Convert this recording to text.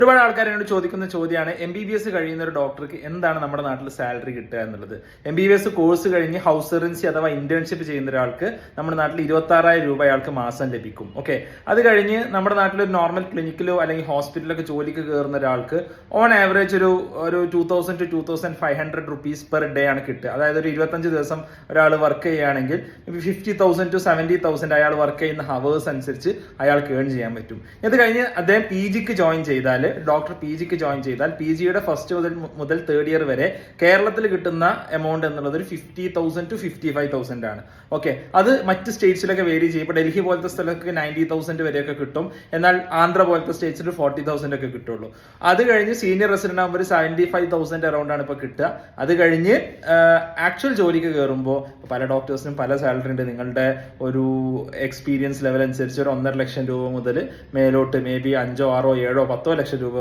ഒരുപാട് ആൾക്കാർ എന്നോട് ചോദിക്കുന്ന ചോദ്യമാണ് MBBS കഴിയുന്ന ഒരു ഡോക്ടർക്ക് എന്താണ് നമ്മുടെ നാട്ടിൽ സാലറി കിട്ടുക എന്നുള്ളത്. MBBS കോഴ്സ് കഴിഞ്ഞ് ഹൗസ് സർജൻസി അഥവാ ഇന്റേൺഷിപ്പ് ചെയ്യുന്ന ഒരാൾക്ക് നമ്മുടെ നാട്ടിൽ 26,000 രൂപ അയാൾക്ക് മാസം ലഭിക്കും. ഓക്കെ, അത് കഴിഞ്ഞ് നമ്മുടെ നാട്ടിൽ ഒരു നോർമൽ ക്ലിനിക്കിലോ അല്ലെങ്കിൽ ഹോസ്പിറ്റലിലൊക്കെ ജോലിക്ക് കയറുന്ന ഒരാൾക്ക് ഓൺ ആവറേജ് ഒരു 2,000 to 2,500 റുപ്പീസ് പെർ ഡേ ആണ് കിട്ടുക. അതായത് ഒരു 25 ദിവസം ഒരാൾ വർക്ക് ചെയ്യുകയാണെങ്കിൽ 50,000 to 70,000 അയാൾ വർക്ക് ചെയ്യുന്ന ഹവേഴ്സ് അനുസരിച്ച് അയാൾക്ക് ഏൺ ചെയ്യാൻ പറ്റും. ഇത് കഴിഞ്ഞ് അദ്ദേഹം PGക്ക് ജോയിൻ ചെയ്താൽ ഡോക്ടർ PGക്ക് ജോയിൻ ചെയ്താൽ PGയുടെ ഫസ്റ്റ് മുതൽ തേർഡ് ഇയർ വരെ കേരളത്തിൽ കിട്ടുന്ന എമൗണ്ട് എന്നുള്ളത് ഒരു 50,000 to 55,000 ആണ്. ഓക്കെ, അത് മറ്റ് സ്റ്റേറ്റ്സിലൊക്കെ വേരി ചെയ്യും. ഇപ്പോൾ ഡൽഹി പോലത്തെ സ്ഥലത്തൊക്കെ 90,000 വരെയൊക്കെ കിട്ടും. എന്നാൽ ആന്ധ്ര പോലത്തെ സ്റ്റേറ്റ്സിൽ 40,000 ഒക്കെ കിട്ടുള്ളൂ. അത് കഴിഞ്ഞ് സീനിയർ റെസിഡന്റ് ആകുമ്പോൾ 75,000 അറൗണ്ട് ആണ് ഇപ്പോൾ കിട്ടുക. അത് കഴിഞ്ഞ് ആക്ച്വൽ ജോലിക്ക് കയറുമ്പോൾ പല ഡോക്ടേഴ്സിനും പല സാലറി ഉണ്ട്. നിങ്ങളുടെ ഒരു എക്സ്പീരിയൻസ് ലെവൽ അനുസരിച്ച് ഒരു 1.5 ലക്ഷം രൂപ മുതൽ മേലോട്ട് മേ ബി 5, 6, 7, 10 ലക്ഷം